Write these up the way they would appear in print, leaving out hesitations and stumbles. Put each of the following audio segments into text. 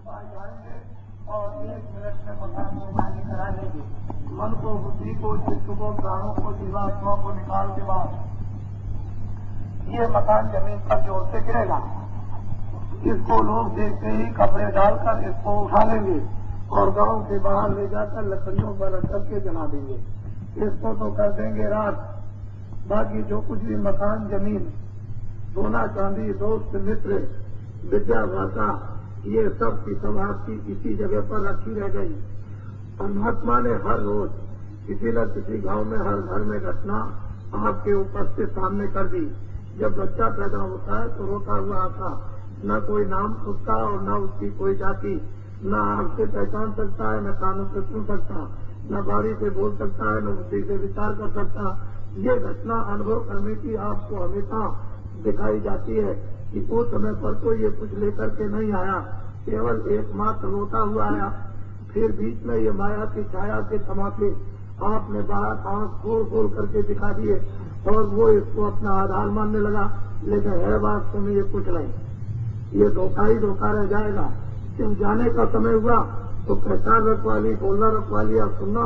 सिपाही आएंगे और 1 मिनट में मकान को खाली करा लेंगे। मन को, बुद्धि को, चित्त को, प्राणों को, जीवात्मा को निकाल के बाद ये मकान जमीन पर जोर से गिरेगा। इसको लोग देखते ही कपड़े डालकर इसको उठा लेंगे और गांव के बाहर ले जाकर लकड़ियों पर रख करके जला देंगे। इसको तो कर देंगे रात। बाकी जो कुछ भी मकान, जमीन, सोना चांदी, दोस्त मित्र, विद्या भाषा, ये सब की सब आपकी इसी जगह पर रखी रह गई। परमात्मा ने हर रोज किसी न किसी गांव में, हर घर में घटना आपके ऊपर से सामने कर दी। जब बच्चा पैदा होता है तो रोता हुआ आता, न कोई नाम उसका और न उसकी कोई जाति, न आंख से पहचान सकता है, न कानों से सुन सकता, न बारी से बोल सकता है, न बुद्धि से विचार कर सकता। ये घटना अनुभव करने की आपको हमेशा दिखाई जाती है कि उस समय पर तो ये कुछ लेकर के नहीं आया, केवल एकमात्र रोता हुआ आया। फिर बीच में ये माया की छाया के तमाके आपने बाहर आंख खोल करके दिखा दिए और वो इसको अपना आधार मानने लगा। लेकिन है बात तो ये कुछ नहीं, ये धोखा ही धोखा रह जाएगा। जब जाने का समय हुआ तो पहचान रखवा ली, बोलना रखवा लिया, सुनना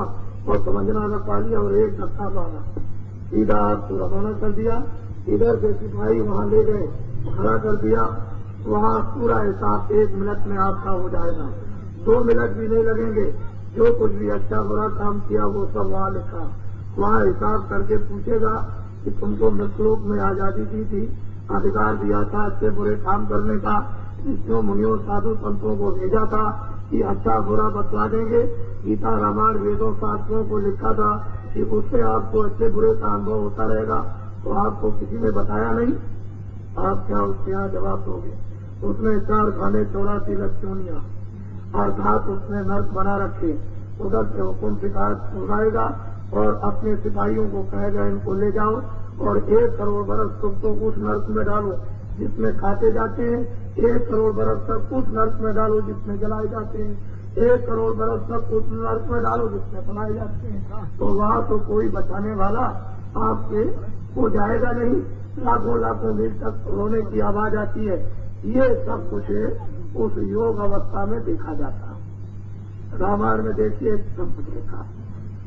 और समझना रखवा लिया और एक धक्का मारा, सीधा आपको रवाना कर दिया। इधर से सिपाही वहां ले गए, खड़ा कर दिया। वहां पूरा हिसाब 1 मिनट में आपका हो जाएगा, 2 मिनट भी नहीं लगेंगे। जो कुछ भी अच्छा बुरा काम किया वो सब वहां लिखा। वहां हिसाब करके पूछेगा कि तुमको मृतलोक में आजादी दी थी, अधिकार दिया था अच्छे बुरे काम करने का, ऋषियों मुनियों साधु संतों को भेजा था कि अच्छा बुरा बतला देंगे। गीता रामायण वेदों शास्त्रों को लिखा था कि उससे आपको अच्छे बुरे का अनुभव होता रहेगा, तो आपको किसी ने बताया नहीं। आप क्या उसके यहाँ जवाब दोगे? उसने 4 खाने 84 लक्ष्योनियां अर्थात उसने नर्क बना रखे। उधर से हुकुम शिकायत सुनाएगा और अपने सिपाहियों को कहेगा इनको ले जाओ और 1 करोड़ बरस तुमको उस नर्क में डालो जिसमें खाते जाते हैं, 1 करोड़ बरस तक उस नर्क में डालो जिसमें जलाए जाते हैं, 1 करोड़ बरस तक उस नर्क में डालो जिसमें बनाए जाते हैं। तो वहाँ तो कोई बचाने वाला आपके को जाएगा नहीं। लाखों लाखों मील तक रोने की आवाज आती है। ये सब कुछ उस योग अवस्था में देखा जाता है। रामायण में देखिए सब कुछ लिखा,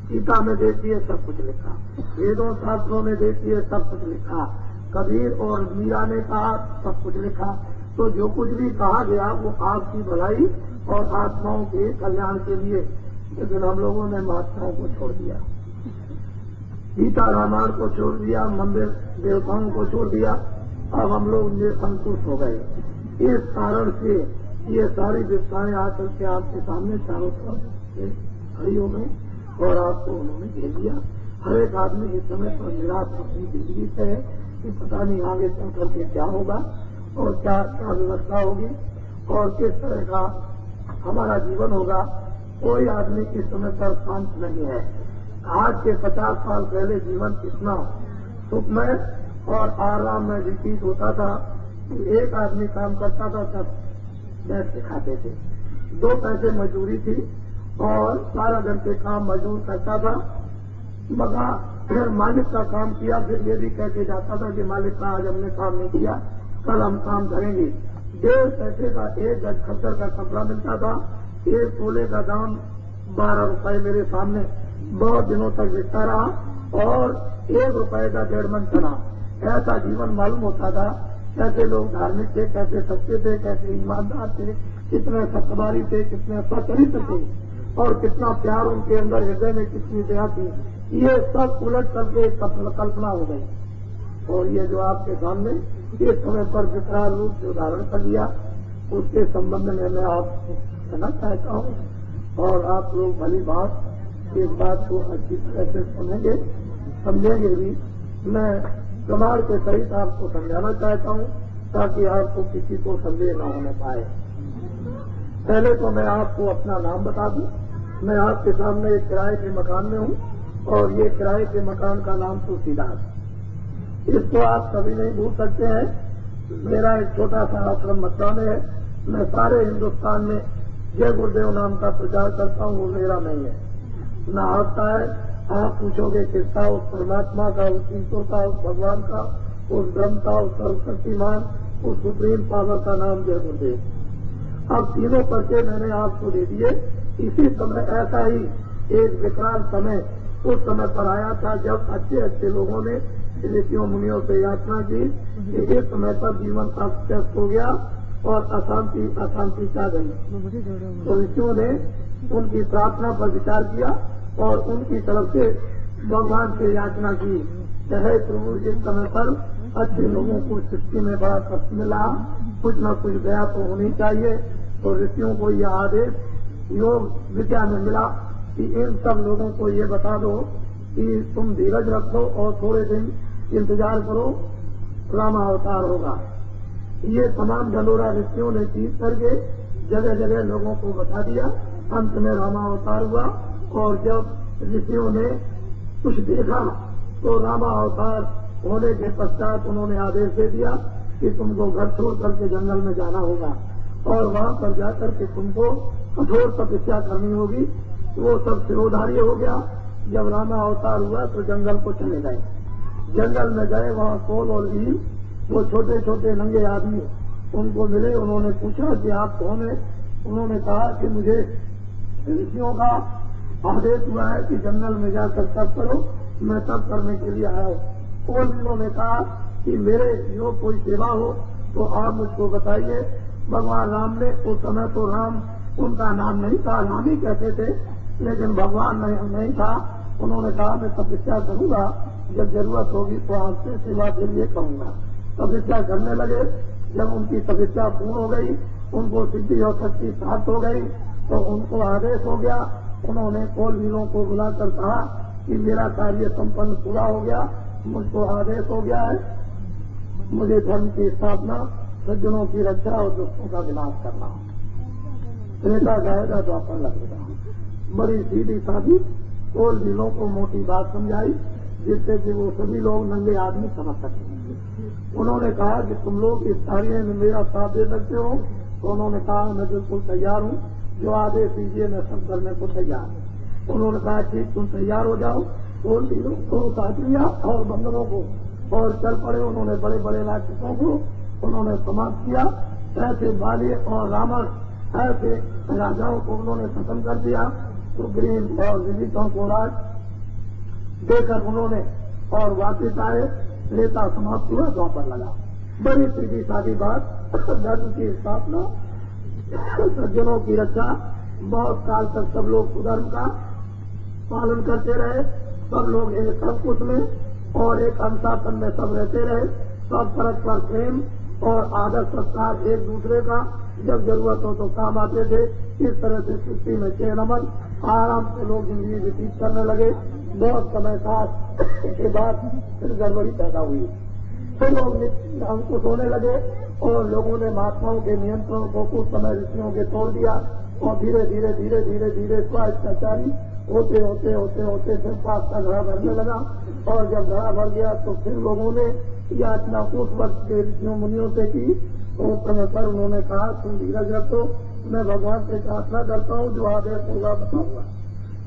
गीता में देखिए सब कुछ लिखा, वेदों शास्त्रों में देखिए सब कुछ लिखा, कबीर और मीरा ने कहा सब कुछ लिखा। तो जो कुछ भी कहा गया वो आपकी भलाई और आत्माओं के कल्याण के लिए। लेकिन हम लोगों ने महात्माओं को छोड़ दिया, गीता रामायण को छोड़ दिया, मंदिर देवताओं को छोड़ दिया। अब हम लोग निसंतुष्ट हो गए। इस कारण से ये सारी विस्तारें आकर के आपके सामने चारों तरफ से खड़ी हो गई और आपको उन्होंने भेज दिया। हर एक आदमी इस समय पर निराश अपनी जिंदगी से है कि पता नहीं आगे चल करके क्या होगा और क्या क्या व्यवस्था होगी और किस तरह का हमारा जीवन होगा। कोई आदमी इस समय पर शांत नहीं है। आज के 50 साल पहले जीवन इतना सुखमय और आराम में व्यतीत होता था कि एक आदमी काम करता था तब बैठ के खाते थे, 2 पैसे मजदूरी थी और 12 घंटे काम मजदूर करता था। मगर फिर मालिक का काम किया, फिर ये भी कह के जाता था कि मालिक का आज हमने काम नहीं किया, कल हम काम करेंगे। 1.5 पैसे का 1 गज खच्चर का कपड़ा मिलता था। 1 तोले का दाम 12 रुपए मेरे सामने बहुत दिनों तक बिकता रहा और 1 रुपए का 1.5 मन चला। ऐसा जीवन मालूम होता था। कैसे लोग धार्मिक थे, कैसे सच्चे थे, कैसे ईमानदार थे, कितने सत्ताधारी थे, कितने सचरित्र थे और कितना प्यार उनके अंदर, हृदय में कितनी दया थी। ये सब उलट करके कल्पना हो गई। और ये जो आपके सामने इस समय पर विकराल रूप से उदाहरण कर लिया, उसके संबंध में मैं आपको कहना चाहता हूँ। और आप लोग भली बात इस बात को अच्छी तरह से सुनेंगे, समझेंगे भी। मैं प्रमाण के सहित आपको समझाना चाहता हूँ ताकि आपको किसी को संदेह न होने पाए। पहले तो मैं आपको अपना नाम बता दूं। मैं आपके सामने एक किराए के मकान में हूँ और ये किराए के मकान का नाम तुलसीदास। इसको आप कभी नहीं भूल सकते हैं। मेरा एक छोटा सा आश्रम मथुरा में है। मैं सारे हिन्दुस्तान में जय गुरुदेव नाम का प्रचार करता हूँ, वो मेरा नहीं है, न आपका है। आप पूछोगे किसका? उस परमात्मा का, उस ईश्वर का, उस भगवान का, उस ब्रह्म का, उस सर्वशक्तिमान, उस सुप्रीम पावर का नाम जय गुरुदेव। अब तीनों पर्चे मैंने आपको दे दिए। इसी समय ऐसा ही एक विकराल समय उस समय पर आया था जब अच्छे अच्छे लोगों ने ऋषियों मुनियों से याचना की कि इस समय पर जीवन अस्त हो गया और अशांति छा गई। तो ऋषियों ने उनकी प्रार्थना पर विचार किया और उनकी तरफ से भगवान से याचना की। है प्रभु, इस समय पर अच्छे लोगों को सृष्टि में बड़ा कष्ट मिला, कुछ न कुछ दया तो होनी चाहिए। तो ऋषियों को यह आदेश योग विद्या में मिला कि इन सब लोगों को ये बता दो कि तुम धीरज रखो और थोड़े दिन इंतजार करो, रामावतार होगा। ये तमाम ढलोरा ऋषियों ने चीज करके जगह जगह लोगों को बता दिया। अंत में रामावतार हुआ और जब ऋषियों ने कुछ देखा तो रामावतार होने के पश्चात उन्होंने आदेश दे दिया कि तुमको घर छोड़ करके जंगल में जाना होगा और वहां पर जाकर के तुमको कठोर तपस्या करनी होगी। वो सब सिरोधार्य हो गया। जब रामावतार हुआ तो जंगल को चले गए। जंगल में गए, वहाँ कोल और भील, वो छोटे छोटे नंगे आदमी उनको मिले। उन्होंने पूछा कि आप कौन है? उन्होंने कहा कि मुझे ऋषियों का आदेश हुआ है कि जंगल में जाकर तप करो, मैं तप करने के लिए आया हूँ। कोल भीलों ने कहा कि मेरे जो कोई सेवा हो तो आप मुझको बताइए। भगवान राम ने, उस समय तो राम उनका नाम नहीं था, राम ही कहते थे, लेकिन भगवान नहीं था। उन्होंने कहा मैं तपस्या करूंगा, जब जरूरत होगी तो आपसे सेवा के लिए कहूंगा। तपस्या करने लगे। जब उनकी तपस्या पूर्ण हो गई, उनको सिद्धि और शक्ति प्राप्त हो गई, तो उनको आदेश हो गया। उन्होंने कोल भीलों को बुलाकर कहा कि मेरा कार्य संपन्न पूरा हो गया, मुझको आदेश हो गया है, मुझे धर्म की स्थापना, सज्जनों की रक्षा और दुष्टों का विनाश करना। त्रेता जाएगा तो अपन लगेगा। बड़ी सीधी साधी कोल भीलों को मोटी बात समझाई, जिससे कि वो सभी लोग नंगे आदमी समझ सके। उन्होंने कहा कि तुम लोग इस कार्य में मेरा साथ दे सकते हो? तो उन्होंने कहा मैं बिल्कुल तैयार हूँ, जो आदेश दीजिए मैं सब करने को तैयार हूँ। उन्होंने कहा ठीक, तुम तैयार हो जाओ। कोल भीलों को साथ लिया और बंदरों को और चल पड़े। उन्होंने बड़े बड़े राक्षसों को उन्होंने समाप्त किया। ऐसे बाली और रावण ऐसे राजाओं को उन्होंने खत्म कर दिया। सुग्रीव और विभीषण को राज देकर उन्होंने और वापिस आए। त्रेता समाप्त हुआ, द्वापर लगा। बड़ी सीधी सादी बात, धर्म की स्थापना, सज्जनों की रक्षा। बहुत काल तक सब लोग सुधर्म का पालन करते रहे। सब लोग एक अंकुश में और एक अनुशासन में सब रहते रहे। सब परस्पर प्रेम और आदर सत्कार एक दूसरे का, जब जरूरत हो तो काम आते थे। इस तरह से सृष्टि में 6 नमन आराम से लोग जिंदगी व्यतीत करने लगे। बहुत समय के बाद फिर गड़बड़ी पैदा हुई। फिर लोग अंकुश होने लगे और लोगों ने महात्माओं के नियंत्रण को कुछ समय ऋषियों के तोड़ दिया और धीरे धीरे धीरे धीरे धीरे स्वास्थ्याचारी होते होते होते होते फिर पाप का घड़ा भरने लगा। और जब घड़ा भर गया तो फिर लोगों ने याचना उस वक्त के ऋषियों मुनियों से की। तो समय पर उन्होंने कहा तुम धीरज रखो, मैं भगवान से प्रार्थना करता हूँ, जो आदेश होगा बताऊंगा।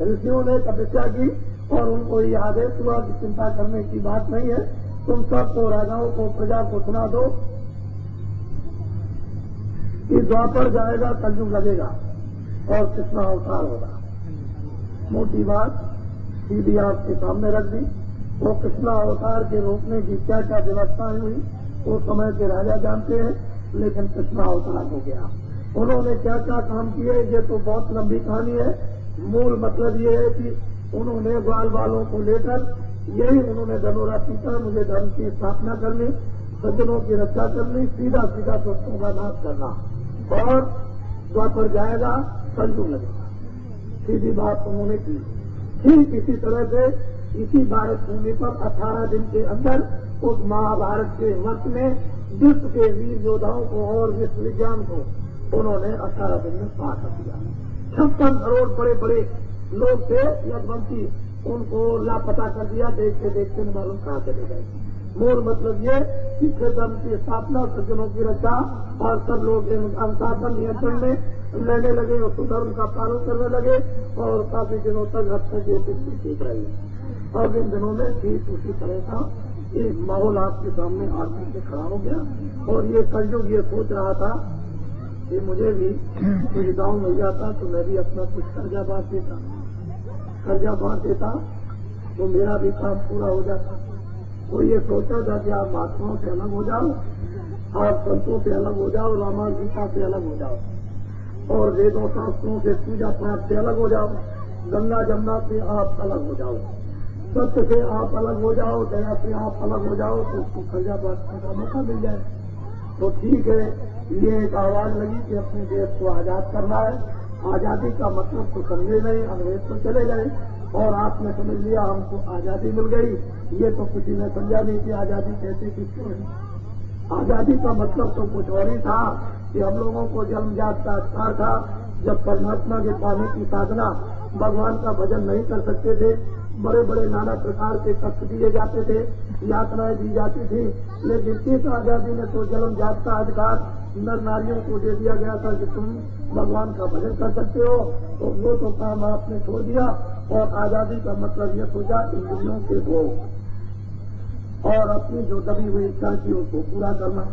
ऋषियों ने तपस्या की और उनको ये आदेश हुआ कि चिंता करने की बात नहीं है, तुम सबको, राजाओं को, प्रजा को सुना दो कि द्वापर जाएगा, कलयुग लगेगा और कृष्ण अवतार होगा। मोटी बात सीधी आपके सामने रख दी। वो कृष्ण अवतार के रोकने की क्या क्या व्यवस्थाएं हुई वो समय के राजा जानते हैं, लेकिन कृष्ण अवतार हो गया। उन्होंने क्या क्या काम किए ये तो बहुत लंबी कहानी है। मूल मतलब ये है कि उन्होंने ग्वाल बालों को लेकर यही उन्होंने धनोरा पीटा, मुझे धर्म की स्थापना करनी, सज्जनों की रक्षा करनी, सीधा सीधा दुष्टों का नाश करना और द्वापर जाएगा, कलयुग लगेगा। सीधी बात उन्होंने की। ठीक इसी तरह से इसी भारत भूमि पर 18 दिन के अंदर उस महाभारत के वक्त में विश्व के वीर योद्धाओं को और विश्व विज्ञान को उन्होंने 18 दिन में पार कर दिया। 56 करोड़ बड़े बड़े लोग थे यज्ञवंशी, उनको लापता कर दिया। देखते देखते मालूम कहाँ चले गए। मूल मतलब ये कि धर्म की स्थापना, सज्जनों की रक्षा और सब लोग अनुशासन नियंत्रण में रहने लगे और सुधर्म का पालन करने लगे और काफी दिनों तक अब तक ये स्थिति ठीक रही। और इन दिनों में ठीक उसी तरह का एक माहौल आपके सामने आदमी से खड़ा हो गया और ये कलयुग ये सोच रहा था कि मुझे भी कुछ गाँव मिल जाता तो मैं भी अपना कुछ कर्जा बांट देता तो मेरा भी काम पूरा हो जाता। वो ये सोचा था कि आप महात्माओं से अलग हो जाओ, आप संतों से अलग हो जाओ, रामायण गीता से अलग हो जाओ और वेदों शास्त्रों से पूजा पाठ से अलग हो जाओ, गंगा जमुना से आप अलग हो जाओ, सत्य से आप अलग हो जाओ, दया से आप अलग हो जाओ तो उसको कर्जा बांटने का मौका मिल जाए। तो ठीक है, ये एक आवाज लगी कि अपने देश को आजाद करना है। आजादी का मतलब तो समझे नहीं, अंग्रेज तो चले गए और आपने समझ लिया हमको आजादी मिल गई। ये तो किसी ने समझा नहीं कि आजादी कैसे किसको है। आजादी का मतलब तो कुछ और ही था कि हम लोगों को जन्मजात का अधिकार था। जब परमात्मा के पाने की साधना, भगवान का भजन नहीं कर सकते थे, बड़े बड़े नाना प्रकार के कष्ट दिए जाते थे, यातनाएं दी जाती थी, लेकिन इस आजादी में तो जन्मजात का अधिकार नर नारियों को दे दिया गया था कि तुम भगवान का भजन कर सकते हो। तो वो तो काम आपने छोड़ दिया और आजादी का मतलब ये सोचा इंद्रियों के भोग और अपनी जो दबी हुई इच्छा थी उसको पूरा करना।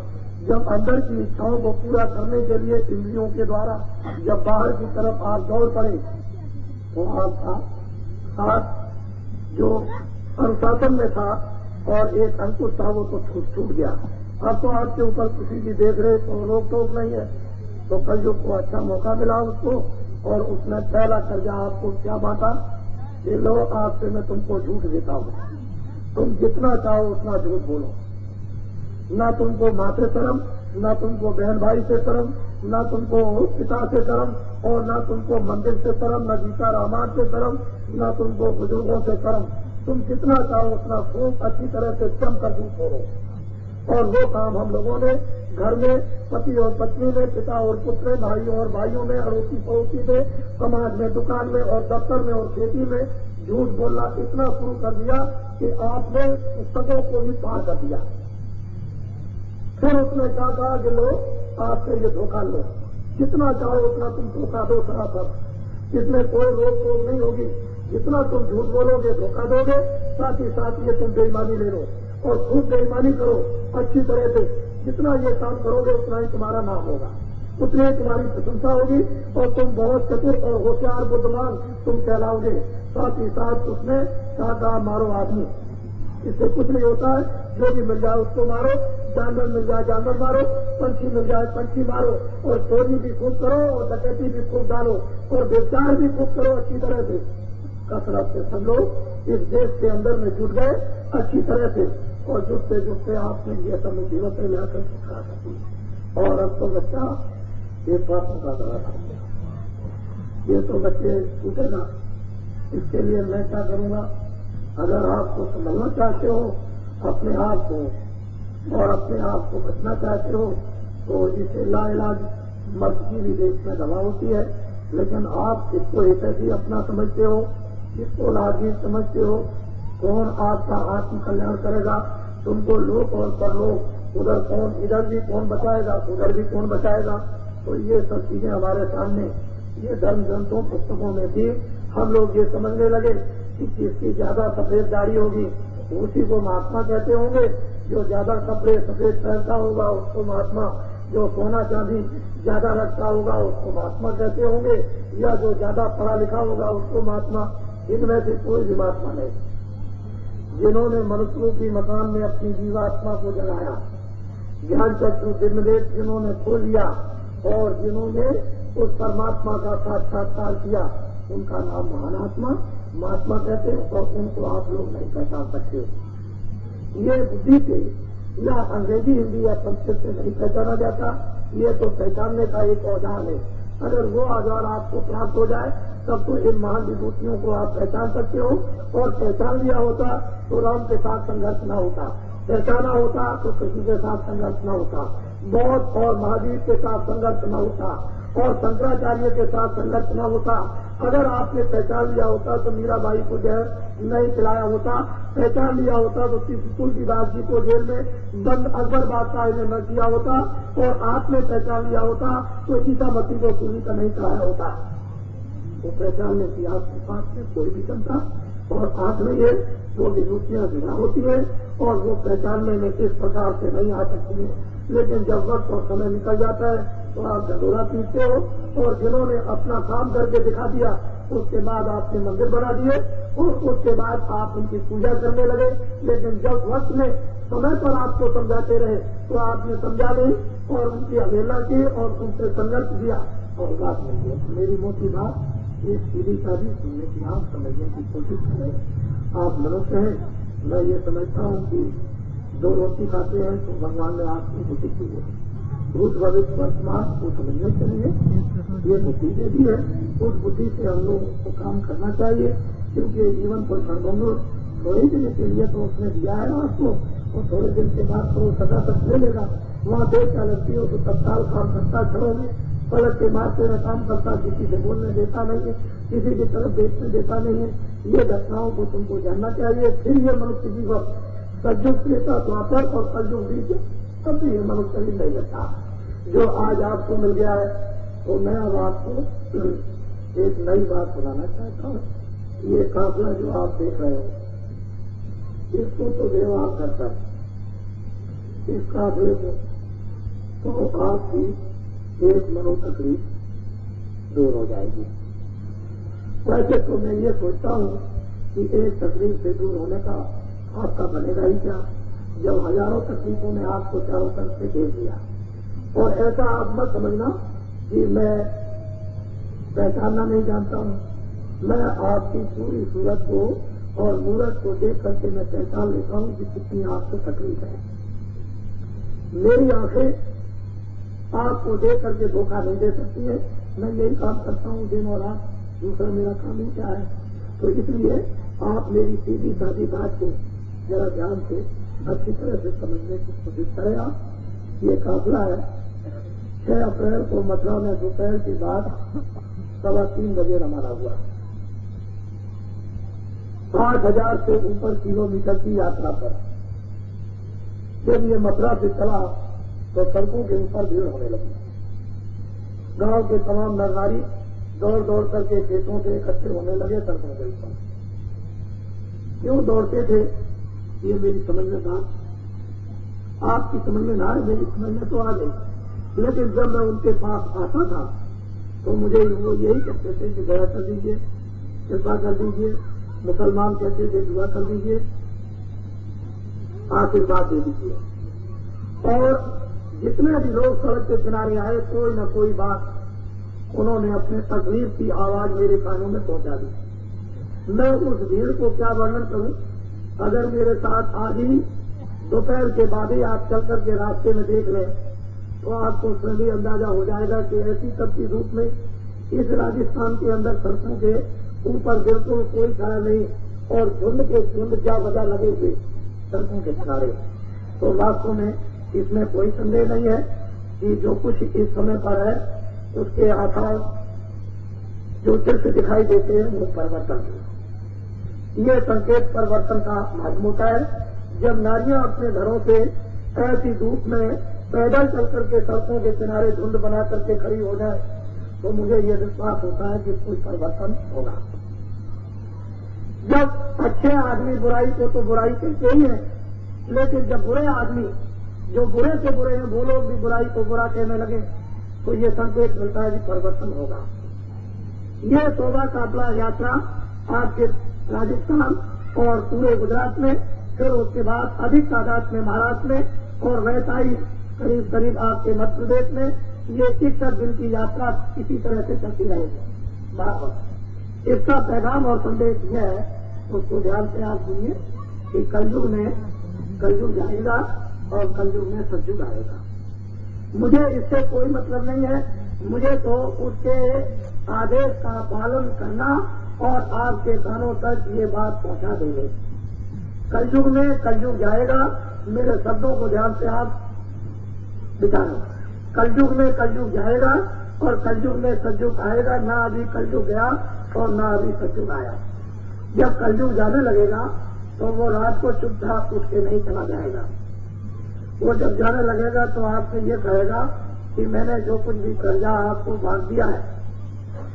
जब अंदर की इच्छाओं को पूरा करने के लिए इंद्रियों के द्वारा जब बाहर की तरफ आप दौड़ पड़े तो आपका साथ जो अनुशासन में था और एक अंकुश था वो तो छूट गया। अब तो आपके ऊपर किसी की देख रेख और रोक टोक नहीं है। तो कलयुग को अच्छा मौका मिला उसको और उसने पहला कर्जा आपको क्या बांटा कि लो आपसे मैं तुमको झूठ देता हूँ, तुम जितना चाहो उतना झूठ बोलो, न तुमको माँ से शर्म, न तुमको बहन भाई से शर्म, न तुमको पिता से शर्म और न तुमको मंदिर से शर्म, न गीता रामायण से शर्म, न तुमको बुजुर्गों से शर्म। तुम जितना चाहो उतना खूब अच्छी तरह से जम कर झूठ बोलो। और वो काम हम लोगों ने घर में पति और पत्नी में, पिता और पुत्र में, भाइयों और भाइयों में, अड़ोसी पड़ोसी में, समाज में, दुकान में और दफ्तर में और खेती में झूठ बोलना इतना शुरू कर दिया कि आपने पुस्तकों को भी पार कर दिया। फिर उसने क्या कहा कि लो आपसे ये धोखा लो, जितना चाहो उतना तुम धोखा दो सरासर, इसमें कोई रोक टोक नहीं होगी। जितना तुम झूठ बोलोगे धोखा दोगे, साथ ही साथ ये तुम बेईमानी ले लो और खूब बेईमानी करो अच्छी तरह से। जितना ये काम करोगे उतना ही तुम्हारा नाम होगा, उतनी ही तुम्हारी प्रशंसा होगी और तुम बहुत चतुर और होशियार बुद्धिमान तुम कहलाओगे। साथ ही साथ उसमें कहा मारो आदमी, इससे कुछ नहीं होता है, जो भी मिल जाए उसको मारो, जानवर मिल जाए जानवर मारो, पंछी मिल जाए पंछी मारो और चोरी भी खूब करो और डकैती भी खूब डालो और व्यभिचार भी खूब करो अच्छी तरह से। कसरत से सब लोग इस देश के अंदर में जुट गए अच्छी तरह से और जुटते जुटते आपने ये सब मुसीबतें लाकर सिखा सकी और अब तो बच्चा ये पापों का दौरा कर गया। ये तो बच्चे छूटेगा। इसके लिए मैं क्या करूंगा, अगर आपको समझना चाहते हो अपने आप को और अपने आप को बचना चाहते हो तो जिसे लाइलाज मर्द की भी देश में दवा होती है, लेकिन आप इसको एक ऐसी अपना समझते हो, इसको राजनीति समझते हो। कौन आपका आत्म कल्याण करेगा, तुमको लोक और परलोक, उधर कौन, इधर भी कौन बचाएगा, उधर भी कौन बचाएगा। तो ये सब चीजें हमारे सामने ये धर्म ग्रंथों पुस्तकों में थी। हम लोग ये समझने लगे कि जिसकी ज्यादा सफेद दाढ़ी होगी उसी को महात्मा कहते होंगे, जो ज्यादा कपड़े सफेद पहनता होगा उसको महात्मा, जो सोना चांदी ज्यादा रखता होगा उसको महात्मा कहते होंगे, या जो ज्यादा पढ़ा लिखा होगा उसको महात्मा। इनमें से कोई भी महात्मा नहीं। जिन्होंने मनुष्यों की मकान में अपनी जीवात्मा को जलाया, ज्ञान चक्षु दिव्यदेश जिन्होंने खोल लिया और जिन्होंने उस परमात्मा का साक्षात्कार किया, उनका नाम महानात्मा महात्मा कहते हैं और उनको आप लोग नहीं पहचान सकते। ये बुद्धि से या अंग्रेजी हिंदी या संस्कृत से नहीं पहचाना जाता, ये तो पहचानने का एक औजार है। अगर वो औजार आपको प्राप्त हो जाए तब तो इन महान विभूतियों को आप पहचान सकते हो। और पहचान लिया होता तो राम के साथ संघर्ष न होता, पहचाना होता तो कृष्ण के साथ संघर्ष न होता, बौद्ध और महावीर के साथ संघर्ष न होता और शंकराचार्य के साथ संघर्ष न होता। अगर आपने पहचान लिया होता तो मीराबाई को जहर नहीं पिलाया होता, पहचान लिया होता तो तुलसीदास जी को जेल में बंद अकबर बादशाह ने न किया होता और आपने पहचान लिया होता तो सीतामती को सूली का नहीं चढ़ाया होता। वो पहचानने की आपके पास में कोई भी क्षमता और आंख में ये वो विभूतियां जुड़ा होती है और वो पहचानने में किस प्रकार से नहीं आ सकती है। लेकिन जब वक्त और समय निकल जाता है तो आप ढंढोरा पीटते हो, और जिन्होंने अपना काम करके दिखा दिया उसके बाद आपने मंदिर बना दिए और उसके बाद आप उनकी पूजा करने लगे। लेकिन जब वक्त में समय पर आपको समझाते रहे तो आपने समझा नहीं और उनकी अवहेलना की और उनसे संघर्ष किया और बात नहीं है। मेरी मोटी बात एक सीधी साधी सुनने की, आप समझने की कोशिश करें। आप मनुष्य हैं, मैं ये समझता हूँ कि 2 रोटी खाते हैं तो भगवान ने आपकी बुद्धि दी है, भूत भविष्य वर्तमान को समझने के लिए ये बुद्धि दे दी है। उस बुद्धि से हम लोगों को काम करना चाहिए, क्योंकि जीवन को क्षणभंगुर थोड़े दिन के लिए तो उसने दिया है आपको, और थोड़े दिन के बाद तो सदा तक ले लेगा। वहाँ देख क्या लगती हो तो तत्काल काम करता, छड़ों में पलट के मारते में काम करता, किसी से बोलने देता नहीं है, किसी की तरफ देखने देता नहीं है। ये घटनाओं को तुमको जानना चाहिए। फिर ये मनुष्य जीवन सतयुग त्रेता द्वापर और कलयुग बीच कभी ये मनुष्य शरीर नहीं लगता। जो आज आपको मिल गया है तो मैं अब आपको एक नई बात बताना चाहता हूँ। ये काफिला जो आप देख रहे हो इसको तो व्यवहार करता है, इस काफिले को तो आपकी एक मनो तकलीफ दूर हो जाएगी। वैसे तो मैं ये सोचता हूँ कि एक तकलीफ से दूर होने का आपका बनेगा ही क्या, जब हजारों तकलीफों ने आपको चारों तरफ से घेर दिया। और ऐसा आप मत समझना कि मैं पहचानना नहीं जानता हूँ। मैं आपकी पूरी सूरत को और मूरत को देख करके मैं पहचान लेता हूँ कि कितनी आपको तकलीफ है। मेरी आंखें आपको देख करके धोखा नहीं दे सकती है। मैं यही काम करता हूँ दिन और रात, दूसरा मेरा काम ही क्या है। तो इसलिए आप मेरी सीधी सादी बात को जरा ध्यान से अच्छी तरह से समझने की कोशिश करें। आप ये काफिला है 6 अप्रैल को मथुरा में दोपहर के बाद 3:15 बजे रवाना हुआ। 8,000 से ऊपर किलोमीटर की यात्रा पर जब ये मथुरा से चला तो सड़कों के ऊपर भीड़ होने लगी। गांव के तमाम नर नारी दौड़ दौड़ करके खेतों से इकट्ठे होने लगे सड़कों के ऊपर। क्यों दौड़ते थे ये मेरी समझ में बात आपकी समझ में ना आए, मेरी समझ में तो आ गई। लेकिन जब मैं उनके पास आता था तो मुझे वो यही कहते थे कि दया कर दीजिए, कृपा कर दीजिए। मुसलमान कहते थे दुआ कर दीजिए, आशीर्वाद दे दीजिए। और जितने भी लोग सड़क के किनारे आए कोई न कोई बात उन्होंने अपने तकलीफ की आवाज मेरे कानों में पहुंचा दी। मैं उस भीड़ को क्या वर्णन करूं। अगर मेरे साथ आज ही दोपहर के बाद ही आप चल करके रास्ते में देख लें तो आपको उसमें भी अंदाजा हो जाएगा कि ऐसी तपती धूप में इस राजस्थान के अंदर सड़कों के ऊपर बिल्कुल कोई छाया नहीं और झुंड के झुंड क्या वजह लगे हुए सड़कों के किनारे। तो वास्तव में इसमें कोई संदेह नहीं है कि जो कुछ इस समय पर है उसके आधार जो दृश्य दिखाई देते हैं वो परिवर्तन है। ये संकेत परिवर्तन का माध्यम होता है। जब नारियां अपने घरों से ऐसी धूप में पैदल चल करके सड़कों के किनारे झुंड बना करके खड़ी हो जाए तो मुझे ये विश्वास होता है कि कोई परिवर्तन होगा। जब अच्छे आदमी बुराई को तो बुराई कहते ही है, लेकिन जब बुरे आदमी जो बुरे से बुरे हैं वो लोग भी बुराई को बुरा कहने लगे तो ये संकेत मिलता है कि परिवर्तन होगा। ये शोभा काफिला यात्रा आपके राजस्थान और पूरे गुजरात में, फिर उसके बाद अधिक तादाद में महाराष्ट्र में और वैसा ही करीब करीब आपके मध्य प्रदेश में ये 61 दिन की यात्रा इसी तरह से चलती रहेगी बराबर। इसका पैगाम और संदेश यह है, उसको ध्यान से आप सुनिए कि कलयुग जाएगा और कलयुग में सतयुग आएगा। मुझे इससे कोई मतलब नहीं है, मुझे तो उसके आदेश का पालन करना और आपके कानों तक ये बात पहुंचा देंगे। कलयुग में कलयुग जाएगा, मेरे शब्दों को ध्यान से आप विचारें। कलयुग में कलयुग जाएगा और कलयुग में सतयुग आएगा। ना अभी कलयुग गया और ना अभी सतयुग आया। जब कलयुग जाने लगेगा तो वो रात को चुपचाप उठ के नहीं चला जाएगा। वो जब जाने लगेगा तो आपसे ये कहेगा कि मैंने जो कुछ भी कर्जा आपको बांट दिया है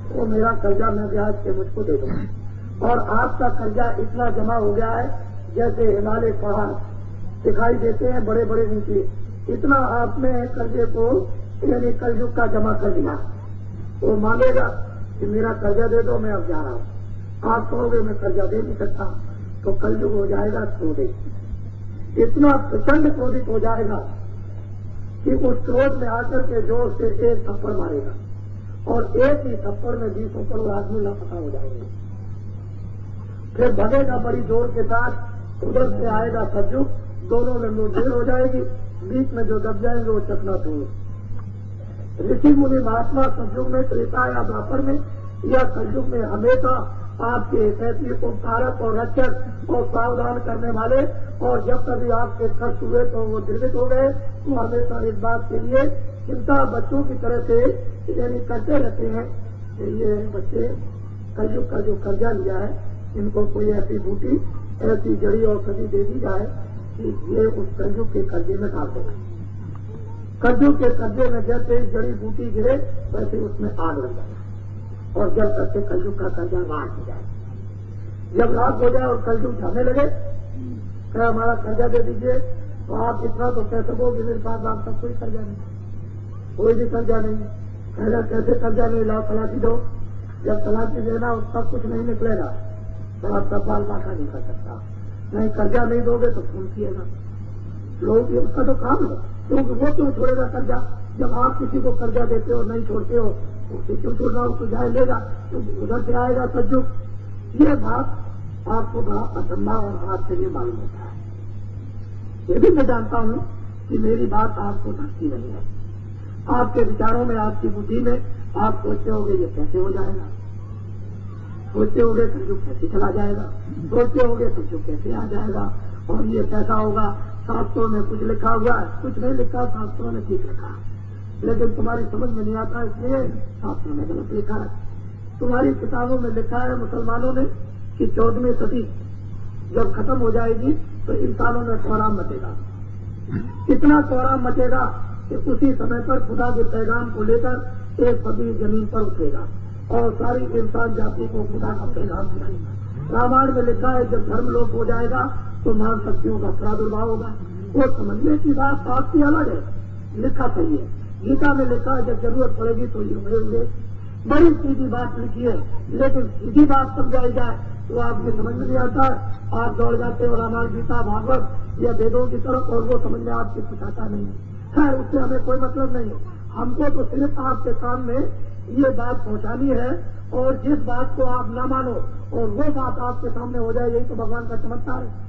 वो मेरा कर्जा मैं ब्याज के मुझको दे दूंगा। और आपका कर्जा इतना जमा हो गया है जैसे हिमालय पहाड़ दिखाई देते हैं बड़े बड़े ऊंचे, इतना आपने कर्जे को यानी कलयुग का जमा कर दिया। वो मांगेगा कि मेरा कर्जा दे दो, मैं अब जा रहा हूं। आप कहोगे मैं कर्जा दे नहीं सकता, तो कलयुग हो जाएगा क्रोधित। इतना प्रचंड क्रोधित हो जाएगा कि उस क्रोध में आकर के जोर से एक थप्पड़ मारेगा और एक ही थप्पड़ में 20 करोड़ आदमी लापता हो जाएंगे। फिर भगेगा बड़ी जोर के साथ, उधर से आएगा कलयुग, दोनों में मुठभेड़ हो जाएगी, बीच में जो दब जाएंगे वो चकनाचूर। ऋषि मुनि महात्मा कलयुग में, त्रेता या द्वापर में या कलयुग में हमेशा आपके ऐसी उपकारक और रक्षक और सावधान करने वाले, और जब कभी आपके कष्ट हुए तो वो निर्मित हो गए, तो हमेशा इस बात के लिए चिंता बच्चों की तरह से यानी करते रहते हैं कि ये बच्चे कलयुग का जो कर्जा लिया है, इनको कोई ऐसी बूटी, ऐसी जड़ी औषधि दे दी जाए कि ये उस कलयुग के कर्जे में डाल देगा। कलयुग के कर्जे में जैसे जड़ी बूटी गिरे वैसे उसमें आग लग जाए और जब करके कलयुग का कर्जा राख हो जाए। जब राख हो जाए और कलयुग जाने लगे, क्या हमारा कर्जा दे दीजिए, तो आप इतना तो कह सकोगे मेरे पास आपका कोई कर्जा नहीं, कोई भी कर्जा नहीं। कहना कैसे कर्जा नहीं, लाओ तलाशी दो। जब तलाशी देना उसका कुछ नहीं निकलेगा तो आपका बाल बाका नहीं कर सकता। नहीं कर्जा नहीं दोगे तो फोन किएगा लोग, उसका तो काम है। क्योंकि वो क्यों छोड़ेगा कर्जा? जब आप किसी को कर्जा देते हो नहीं छोड़ते हो, उसे क्यों छोड़ना? उसको जाए लेगा, क्योंकि उधर से आएगा कलयुग। ये बात आपको बड़ा असंभव और हाथ से ये मालूम होता है। ये भी मैं जानता हूं कि मेरी बात आपको ढकती नहीं है। आपके विचारों में, आपकी बुद्धि में आप सोचते होंगे ये कैसे हो जाएगा, सोचते होंगे कलयुग कैसे चला जाएगा, सोचते होंगे कलयुग कैसे आ जाएगा और ये कैसा होगा। शास्त्रों में कुछ लिखा हुआ है, कुछ नहीं लिखा, शास्त्रों में ठीक लिखा है, लेकिन तुम्हारी समझ में नहीं आता, इसलिए शास्त्रों में गलत लिखा है। तुम्हारी किताबों में लिखा है मुसलमानों ने कि 14वीं सदी जब खत्म हो जाएगी तो इंसानों में कोहराम मचेगा। इतना कोहराम मचेगा कि उसी समय पर खुदा के पैगाम को लेकर एक सदी जमीन पर उठेगा और सारी इंसान जाति को खुदा का पैगाम सुनाएगा। रामायण में लिखा है जब धर्म लोप हो जाएगा तो महान शक्तियों का प्रादुर्भाव होगा। वो समझने की बात आपकी अलग है, लिखा सही है। गीता में लिखा है जब जरूरत पड़ेगी तो युग होंगे। बड़ी सीधी बात लिखी है, लेकिन सीधी बात समझाई जाए तो आपको समझ में नहीं आता। आप दौड़ जाते हो रामायण, गीता, भागवत या वेदों की तरफ, और वो समझ में आपकी कुछ आता नहीं है। खैर, उससे हमें कोई मतलब नहीं है। हमको तो सिर्फ आपके सामने ये बात पहुंचानी है, और जिस बात को आप न मानो और वो बात आपके सामने हो जाए, यही तो भगवान का चमत्कार है।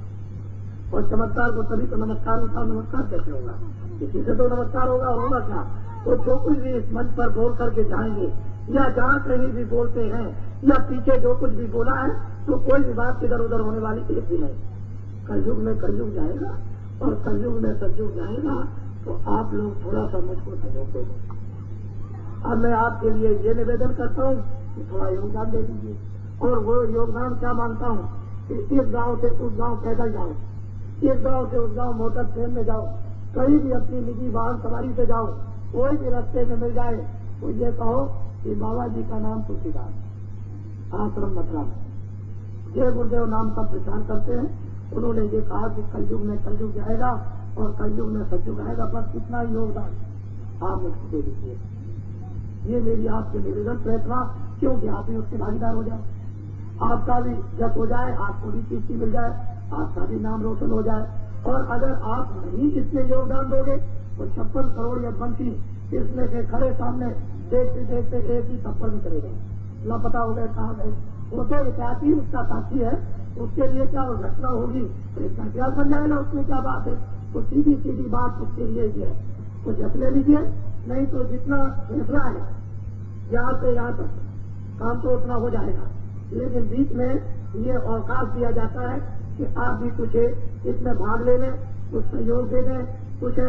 और चमत्कार को तभी तो नमस्कार होता, नमस्कार कैसे होगा? किसी से तो नमस्कार होगा, होगा क्या? तो जो कुछ भी इस मंच पर बोल करके जाएंगे या जहाँ कहीं भी बोलते हैं या पीछे जो कुछ भी बोला है, तो कोई भी बात इधर उधर होने वाली एक भी नहीं। कलयुग में कलयुग जाएगा और कलयुग में सतयुग जाएगा, तो आप लोग थोड़ा सा मुझको सहयोग दो। अब मैं आपके लिए ये निवेदन करता हूँ कि थोड़ा योगदान दे दीजिए। और वो योगदान क्या मांगता हूँ कि इस गांव से उस गांव पैदल जाओ, इस गांव से उस गांव मोटर ट्रेन में जाओ, कहीं भी अपनी निजी वाहन सवारी से जाओ, कोई भी रास्ते में मिल जाए तो ये कहो कि बाबा जी का नाम तुलसीदास, आश्रम मथुरा में जय गुरुदेव नाम का प्रचार करते हैं। उन्होंने ये कहा कि कलयुग में कलयुग जाएगा और कलयुग में सतयुग आएगा। बस इतना ही योगदान आप मुझको दे दीजिए। ये मेरी आपसे निवेदन प्रयत्न, क्योंकि आप ही उसके भागीदार हो जाओ। आपका भी जब हो जाए, आपको भी कीर्ति मिल जाए, आपका भी नाम रोशन हो जाए। और अगर आप नहीं इसमें योगदान दोगे तो 56 करोड़ या बंसी इसमें से खड़े सामने देखते देखते एक ही थप्पड़ भी करेगा, लापता हो गए, कहा गए। वो तो इतिहासी उसका साथी है, उसके लिए क्या घटना होगी तो इसका इतिहास बन जाएगा, उसमें क्या बात है। तो सीधी सीधी बात उसके लिए ही है, कुछ अपने लीजिए, नहीं तो जितना फैसला है यहाँ से यहाँ तक काम तो उतना हो जाएगा। लेकिन बीच में ये अवकाश दिया जाता है कि आप भी कुछ इसमें भाग ले लें, कुछ सहयोग दे दें, कुछ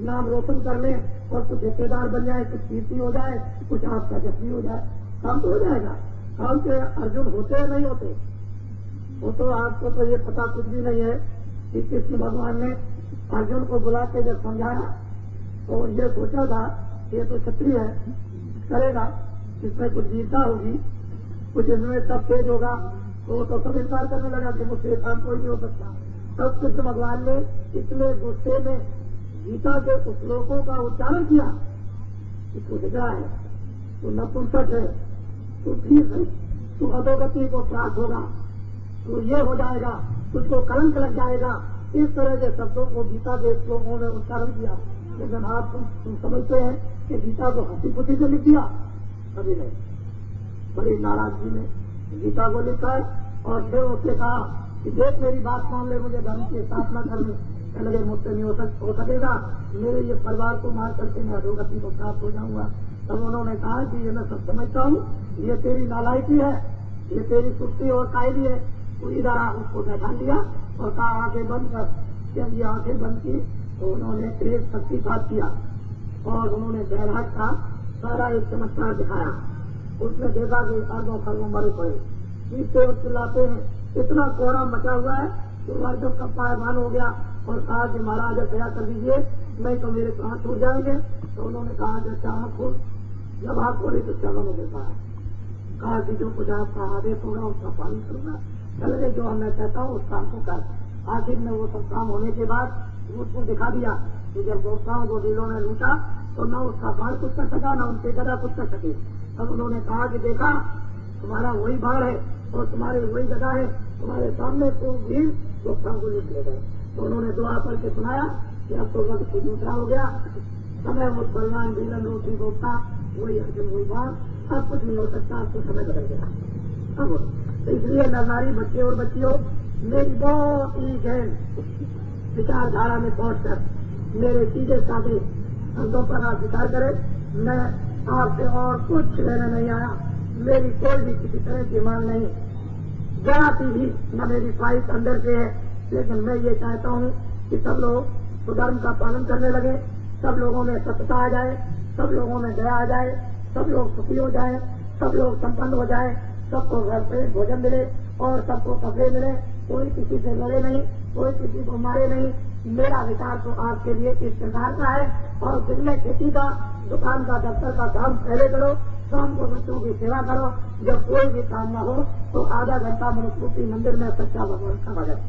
नाम रोशन कर लें और कुछ हिस्सेदार बन जाए, कुछ कीर्ति हो जाए, कुछ आपका जश्न हो जाए, काम तो हो जाएगा। काम के अर्जुन होते या नहीं होते, वो तो आपको तो ये पता कुछ भी नहीं है कि कृष्ण भगवान ने अर्जुन को बुला के जब समझाया तो ये सोचा था ये तो क्षत्रिय है, करेगा, इसमें कुछ वीरता होगी, कुछ इसमें सब तेज होगा, तो सब इनकार करने लगा कि मुझसे काम कोई नहीं हो सकता। तब कृष्ण भगवान ने इतने गुस्से में गीता के श्लोकों का उच्चारण किया कि तू हिजड़ा है, तू नपुंसक है, तू ठीक है, तू अधोगति को प्राप्त होगा, तो ये हो जाएगा, तुझको कलंक लग जाएगा। इस तरह के शब्दों को गीता के श्लोकों में उच्चारण किया। लेकिन आप तुम समझते हैं कि गीता को हंसी खुशी से लिख दिया? कभी नहीं, बड़ी नाराजगी में गीता को लिखा है। और फिर उसने कहा कि देख मेरी बात मान ले, मुझे धर्म की स्थापना करनी, लगे मुझसे नहीं हो सकेगा, मेरे ये परिवार को मार करके मैं अधोगति को प्राप्त हो जाऊंगा। तब उन्होंने कहा कि ये मैं सब समझता हूँ, ये तेरी नालायकी है, ये तेरी सुस्ती और कायली है। तो इधर उसको बैठा लिया और कहा आंखें बंद कर। जब ये आंखें बंद की तो उन्होंने एक शक्तिपात किया और उन्होंने बैराग का सारा एक चमत्कार दिखाया। उसने देखा कि अर्धों खरबों मरे पड़े, चीखते और चिल्लाते हैं, इतना कोहरा मचा हुआ है तो अर्धों का पायमान हो गया और कहा कि महाराज दया कर दीजिए, नहीं तो मेरे प्राण छूट जाएंगे। तो उन्होंने कहा कि चाह खोल। जब आप खोली तो चलो मुझे कहा कि जो कुछ आपका आदेश होगा उसका पालन करूंगा, चले जो मैं कहता हूँ उस काम को कर। आखिर में वो सब काम होने के बाद उसको दिखा दिया कि जब गोसाओं को ढीलों ने लूटा तो न उसका बाढ़ कुछ कर सका, न उनके गदा कुछ कर सके। तब उन्होंने कहा कि देखा तुम्हारा वही बाढ़ है और तुम्हारे वही गदा है, तुम्हारे सामने तो भीड़ गोसाओं को लूट ले गए। तो उन्होंने दुआ करके सुनाया कि अब तो वक्त दूसरा हो गया, समय वो बलवान ढीलन रोटी गोपा वही अर्जुन वही बाढ़, अब कुछ नहीं हो सकता, आपको समय बदल गया। अब तो इसलिए नरनारी बच्चे और बच्चियों, मेरी बहुत ही गहन विचारधारा में पहुंचकर मेरे सीधे साधे शब्दों पर आप विचार करें। मैं आपसे और कुछ लेने नहीं आया, मेरी कोई भी किसी तरह की मांग नहीं, जाती भी न मेरी ख्वाहिश अंदर से है। लेकिन मैं ये चाहता हूँ कि सब लोग सुधर्म का पालन करने लगे, सब लोगों में सत्यता आ जाए, सब लोगों में दया आ जाए, सब लोग सुखी हो जाए, सब लोग संपन्न हो जाए, सबको घर पे भोजन मिले और सबको कपड़े मिले, कोई किसी से लड़े नहीं, कोई किसी को मारे नहीं। मेरा विचार तो आपके लिए इस प्रकार का है। और दिन में खेती का, दुकान का, दफ्तर का काम पहले करो, शाम को बच्चों की सेवा करो। जब कोई भी काम न हो तो आधा घंटा मनुस्मृति मंदिर में सच्चा भगवान का भजन।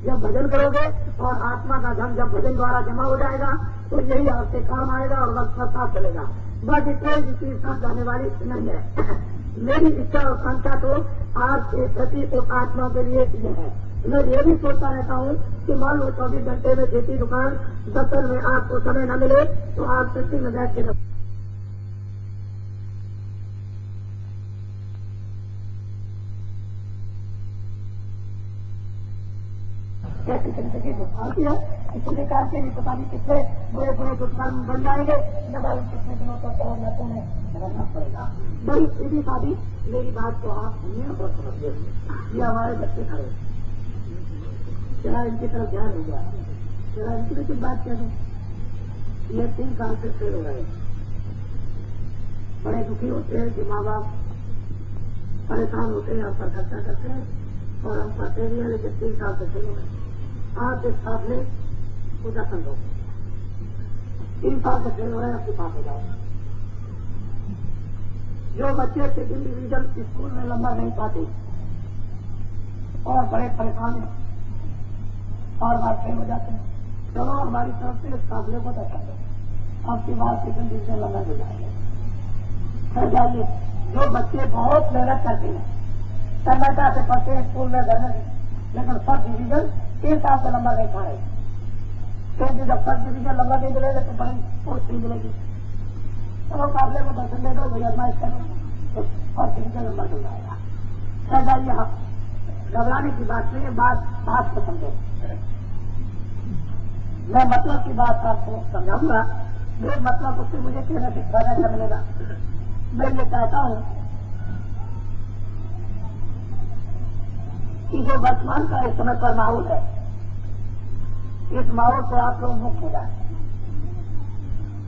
जब भजन करोगे और आत्मा का धन जब भजन द्वारा जमा हो जाएगा तो यही आपके काम आएगा और वक्त का साथ चलेगा। बाकी कोई भी चीज साथ जाने वाली नहीं है। मेरी इच्छा और संख्या तो आपके प्रति उस आत्मा के लिए ये है। मैं ये भी सोचता रहता हूँ कि मान लो 24 घंटे में खेती, दुकान, दफ्तर में आपको समय न मिले तो आप सच्ची में बैठ के आती है। इसी प्रकार के भी पता नहीं कितने बुरे बुरे दुष्कर्म बन जाएंगे, कितने दिनों तक और लड़कों में रहना पड़ेगा। बड़ी सीधी साधी मेरी बात को आप सुनिए और समझिए। ये हमारे बच्चे खड़े, जरा इनकी तरफ ध्यान हो गया, जरा इनकी भी कुछ बात कह दें। ये 3 साल से फेल हो रहे, बड़े दुखी होते हैं कि माँ बाप परेशान होते हैं, हम पर खर्चा करते हैं और हम पढ़ते भी हैं, लेकिन 3 साल से फेल हो रहे। आप इस साथ में पूजा संभव 3 साल से फेल हो रहे हैं, आपके पास हो जाओ। जो बच्चे सेकेंड डिवीजन स्कूल में नंबर नहीं पाते और बड़े परेशान हैं और बात फेल हो जाते हैं, चलो हमारी तरफ से इस काबिले को दर्शा दो, आपकी बात सेकेंड डिवीजन नंबर हो जाएंगे। फिर जाइए, जो बच्चे बहुत मेहनत करते हैं, तन्मयता से पढ़ते हैं स्कूल में, घर में, लेकिन फर्स्ट डिवीजन 3 साल से नंबर नहीं पा रहे, क्योंकि जब फर्स्ट डिवीजन नंबर नहीं मिलेगा तो बड़ी पोस्ट नहीं मिलेगी। चलो काबिले को दर्शन दे दो, वही आजमाइश करो तो फर्स्ट डिवीजन नंबर मिल जाएगा। फिर जाइए, आप घबराने की बात नहीं है, बात को समझो। मैं मतलब की बात आपको समझाऊंगा, मेरे मतलब उससे मुझे कहना सिखाना क्या मिलेगा। मैं ये चाहता हूँ कि जो वर्तमान का इस समय पर माहौल है, इस माहौल से आप लोग मुक्त हो जाए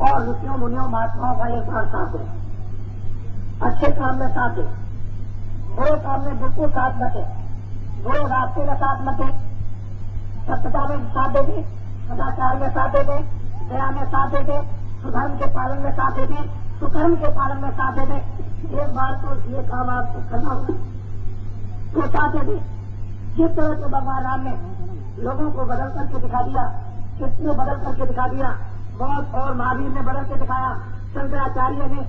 और ऋषियों मुनियों महात्माओं का एक बार साथ दे, अच्छे काम में साथ दे, बुरे काम में बिल्कुल साथ न दे, बुरे रास्ते में साथ न दे, सत्यता में साथ दे दे, सदाचार में साथ दे दे, दया में साथ दे दे, सुधर्म के पालन में साथ दे दे, सुकर्म के पालन में साथ दे दे। एक बार तो ये काम आपको करना होगा, तो साथ दे दे। जिस तरह से भगवान राम ने लोगों को बदल करके दिखा दिया, कृष्ण ने बदल करके दिखा दिया, बहुत और महावीर ने बदल के दिखाया, शंकराचार्य ने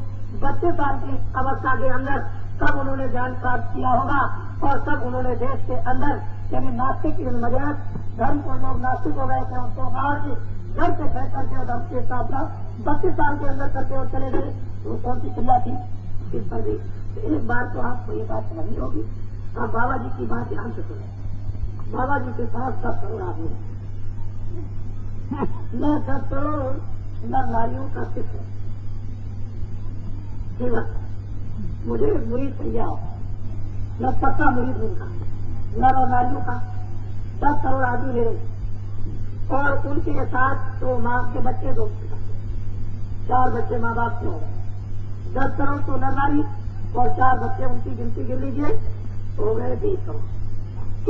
32 साल की अवस्था के अंदर तब उन्होंने ज्ञान प्राप्त किया होगा और तब उन्होंने देश के अंदर यानी नास्तिक मजहब धर्म को लोग नास्तिक हो गए थे उनको बाहर के घर से फैल करके और धर्म की स्थापना 32 साल के अंदर करके और चले गए। वो कौन सी क्रिया थी इस पर भी एक बार तो आपको ये बात समझनी होगी। आप बाबा जी की बात ध्यान से सुने। बाबा जी के पास 10 करोड़ आदमी मैं 10 करोड़ नर नारियों का सिर्फ केवल मुझे मुरीद तैयार हो मैं पक्का मुरीद उनका नर और नारियों का 10 करोड़ आदमी मेरे और उनके साथ तो माँ के बच्चे 2 4 बच्चे माँ बाप के हो गए 10 करोड़ तो नर नारी और 4 बच्चे उनकी गिनती गिन लीजिए हो गए 20 करोड़।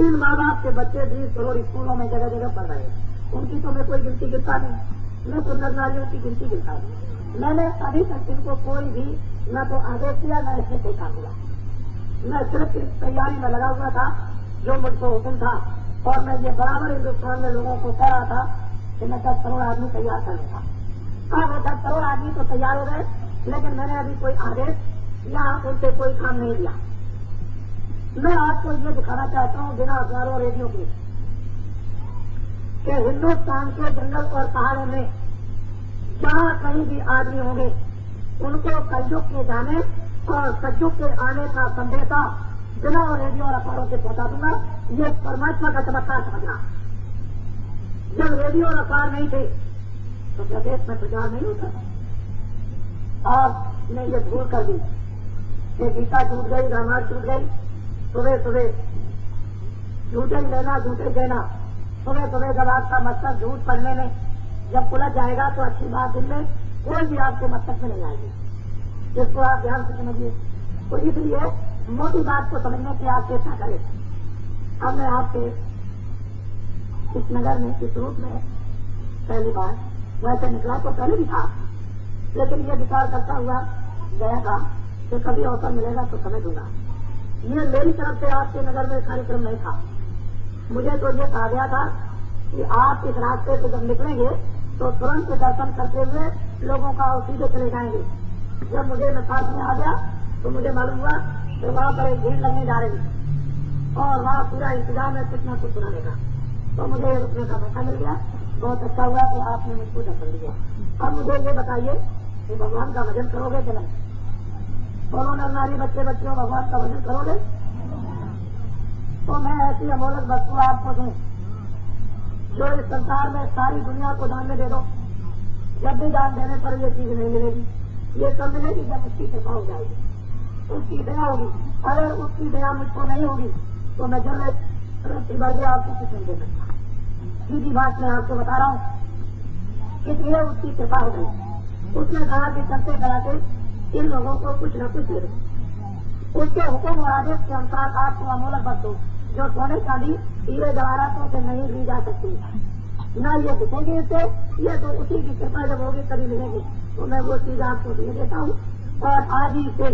इन माँ बाप के बच्चे 20 करोड़ स्कूलों में जगह जगह पढ़ रहे हैं। उनकी तो मैं कोई गिनती गिनता नहीं मैं तो नर नारियों की गिनती गिनता नहीं। मैंने अभी तक इनको कोई भी न तो आदेश दिया न इससे देखा हुआ। मैं सिर्फ इस तैयारी में लगा हुआ था जो मुझको हुक्म था और मैं ये बराबर हिन्दुस्तान में लोगों को कह रहा था कि मैं 10 करोड़ आदमी तैयार कर लूंगा। अब 10 करोड़ आदमी तो तैयार हो गए लेकिन मैंने अभी कोई आदेश या उनसे कोई काम नहीं दिया। मैं आपको ये दिखाना चाहता हूँ बिना अखबारों रेडियो के कि हिन्दुस्तान के जंगल और पहाड़ों में जहाँ कहीं भी आदमी होंगे उनको कलयुग के जाने और सतयुग के आने का संदेशा बिना रेडियो और अखबारों से पहुंचा दूंगा। ये परमात्मा का चमत्कार समझना। जब रेडियो और अखबार नहीं थे तो प्रदेश में प्रचार नहीं होता। आपने ये भूल कर दी कि गीता छूट गई रामायण छूट गई। सुबह सुबह झूठे लेना झूठे देना। सुबह सुबह जब आपका मस्तक झूठ पड़ने में जब उलझ जाएगा तो अच्छी बात दिन में कोई भी आपके मस्तक में नहीं आएगी। जिसको आप ध्यान से समझिए। तो इसलिए मोटी बात को समझने की आप चेष्टा करें। अब मैं आपके इस नगर में इस रूप में पहली बार वैसे निकला तो पहले भी था लेकिन ये विचार करता हुआ गया था कि कभी अवसर मिलेगा तो समझ दूंगा। ये मेरी तरफ से आपके नगर में कार्यक्रम नहीं था। मुझे तो ये कहा गया था कि आप इस रास्ते से जब निकलेंगे तो तुरंत दर्शन करते हुए लोगों का सीधे चले जाएंगे। जब मुझे नसाज में आ गया तो मुझे मालूम हुआ कि वहाँ पर एक भीड़ लगने जा रही और वहाँ पूरा इंतजाम है कुछ न कुछ सुनाने का। तो मुझे रुकने का मौका मिल गया। बहुत अच्छा हुआ कि आपने मुझको दर्शन दिया। अब मुझे ये बताइए कि भगवान का भजन करोगे कि नहीं? बोलो नर नारी बच्चे बच्चियों भगवान का भजन करोगे? तो मैं ऐसी अमोलक वस्तु आपको दूं जो इस संसार में सारी दुनिया को दान में दे दो। जब भी दान देने पर ये चीज नहीं मिलेगी। ये सब मिलेगी जब उसकी कृपा हो जाएगी उसकी दया होगी। अगर उसकी दया मुझको नहीं होगी तो मैं जब रस्सी भर के आपको कुछ नहीं दे सकता। सीधी बात मैं आपको बता रहा हूँ। इसलिए उसकी कृपा हो गई। उसने कहा कि चलते कराते इन लोगों को कुछ न कुछ दे दो। उसके हुक्म और आदेश के अनुसार आपको अमोलक वस्तु जो सोने चांदी हीरे जवाहरातों से नहीं ली जा सकती न ये दिखेंगे इससे। ये तो उसी की कृपा जब होगी तभी मिलेगी। तो मैं वो चीज आपको दे देता हूँ और आज ही से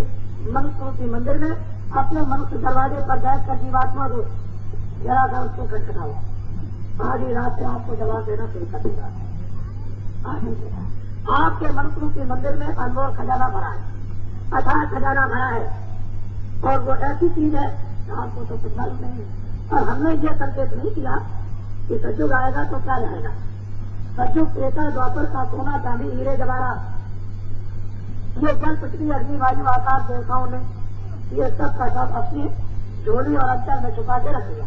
मनुष्यों के मंदिर में अपने मनुष्य दरवाजे पर बैठकर जीवात्मा को जरा सा उसको खटखटाओ। आज ही रात से आपको जवाब देना शुरू कर देगा। आपके मनुष्यों के मंदिर में अनमोल खजाना भरा है अथाह खजाना भरा है और वो ऐसी चीज है आपको तो कुछ मालूम नहीं है। और हमने ये संकेत नहीं किया कि सतयुग आएगा तो क्या रहेगा। सतयुग त्रेता द्वापर का सोना चांदी हीरे जवाहरात ये जल पृथ्वी अग्नि वायु आकाश देवताओं ने ये सब का सब अपनी झोली और अंचल में छुपा के रख लिया।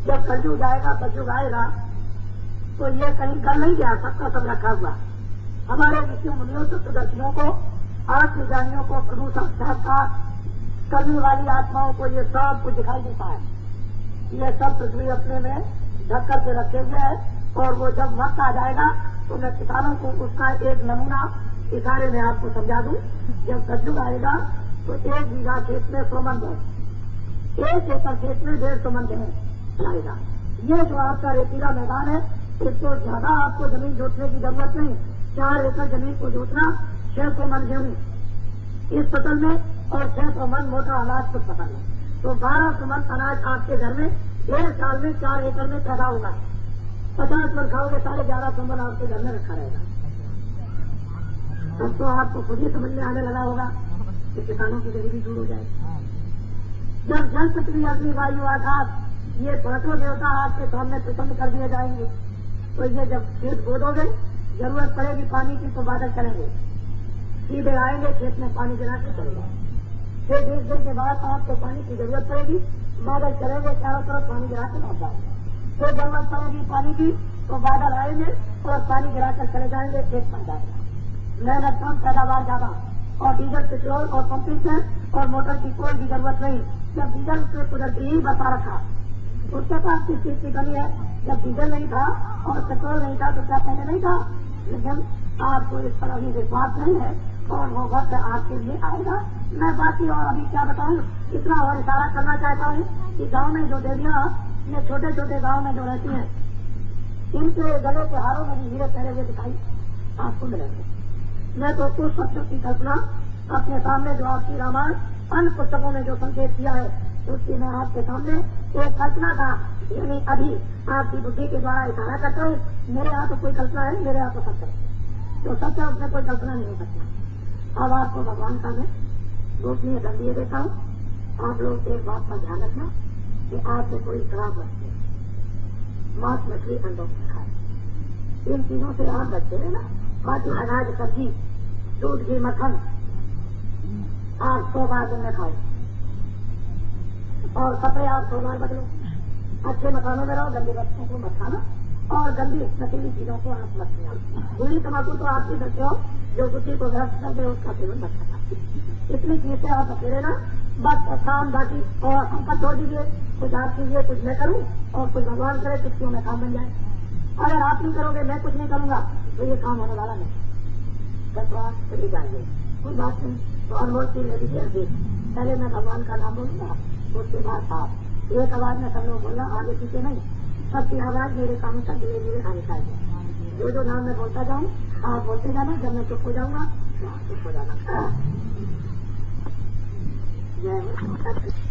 जब कलयुग आएगा सतयुग आएगा तो ये कहीं कर नहीं गया। सबका सब रखा हुआ। हमारे ऋषि मुनियों सप्तदर्शियों को आत्मज्ञानियों को प्रभु साक्षात्कार करने वाली आत्माओं को ये सब कुछ दिखाई देता है। ये सब पृथ्वी अपने में ढक करके रखे हुए है और वो जब वक्त आ जाएगा तो मैं किसानों को उसका एक नमूना इशारे में आपको समझा दूं। जब सतयुग आएगा तो 1 बीघा खेत में 100 मन है। 1 एकड़ खेत में 150 मन आएगा। ये जो आपका रेतीला मैदान है इसको ज्यादा आपको जमीन जोतने की जरूरत नहीं। 4 एकड़ जमीन को जोतना 600 मन गेहूँ इस फसल में और 600 मन मोटा अनाज कुछ फसल में। तो 1200 मन अनाज आपके घर में 1 साल में 4 एकड़ में पैदा होगा। 50 मन खाओगे 1150 मन आपके घर में रखा रहेगा। तब तो आपको खुद ही समझ में आने लगा होगा कि किसानों की गरीबी दूर हो जाए। जब जल पृथ्वी अग्नि वायु आकाश ये पांचों देवता आपके सामने प्रसन्न कर दिए जाएंगे, तो ये जब खेत बोदोगे जरूरत पड़ेगी पानी की तो बादल चलेंगे, सीधे आएंगे खेत में पानी गिरा के चलेगा। फिर 20 दिन के बाद आपको पानी की जरूरत पड़ेगी, बादल चलेंगे, चारों तरफ पानी गिरा के लौट जाएंगे। फिर जरूरत पड़ेगी पानी की तो बादल आएंगे और पानी गिरा कर चले जाएंगे, खेत बन जाएगा। मेहनत कम, पैदावार ज्यादा, और डीजल, पेट्रोल और पंपिंग सेट और मोटर की कोई भी जरूरत नहीं। जब डीजल उसने कुदरती ही बता रखा, उसके पास किस चीज की कमी है? जब डीजल नहीं था और पेट्रोल नहीं था तो क्या पहले नहीं था? लेकिन आपको इस पर अभी विश्वास नहीं है और वो वक्त आपके लिए आएगा। मैं बाकी और अभी क्या बताऊं, इतना और इशारा करना चाहता हूँ कि गांव में जो देवियां, ये छोटे छोटे गांव में जो रहती हैं, इनके गले के हारों में भी हीरे पहने हुए दिखाई आपको मिलेंगे। मैं तो उस सत्य की कल्पना अपने सामने जो आपकी रामायण अन्य पुस्तकों में जो संकेत किया है उसकी मैं आपके सामने एक कल्पना का, यानी अभी आपकी बुद्धि के द्वारा इशारा करता हूँ। मेरे यहाँ तो कोई कल्पना है, मेरे यहाँ तो सत्य है, तो सत्य उसमें कोई कल्पना नहीं हो सकता। अब आपको भगवान का मैं गोपनीय दंडिये देता हूँ। आप लोग एक बात का ध्यान रखना कि आपसे कोई खराब वस्तु, मांस, मछली, अंडों में खाए, इन चीजों से आप बचते रहना। बाकी अनाज, सब्जी, दूध, घी, मक्खन आप 100 बार दिन में खाओ और कपड़े आप 100 बार बदलो। अच्छे मकानों में रहो, गंदी वस्तुओं को मत खाना और गंदी नशीली चीजों को आप मत खाना। पूरी तम्बाकू तो आपकी बच्चे हो जो बुद्धि को भ्रष्ट कर दे, उसका सेवन मत करना। इतनी चीज से आप बचे रहना। बस काम बाकी और संकट छोड़ दीजिए, कुछ आप कीजिए, कुछ मैं करूँ और कुछ भगवान करे, चुटकियों में काम बन जाए। अगर आप नहीं करोगे, मैं कुछ नहीं करूंगा, तो ये काम होने वाला नहीं। बस बात चली जाएंगे, कोई बात नहीं। तो अनमोल की ले लीजिए अभी। पहले मैं भगवान का नाम बोलूंगा, उसके बाद आप एक आवाज में सब लोग बोलना, आगे पीछे नहीं। सबकी आवाज मेरे काम तक धीरे धीरे आनी चाहिए। जो जो नाम मैं बोलता जाऊँ आप बोलते जाना, जब मैं चुप हो जाऊंगा चुप हो जाना। जय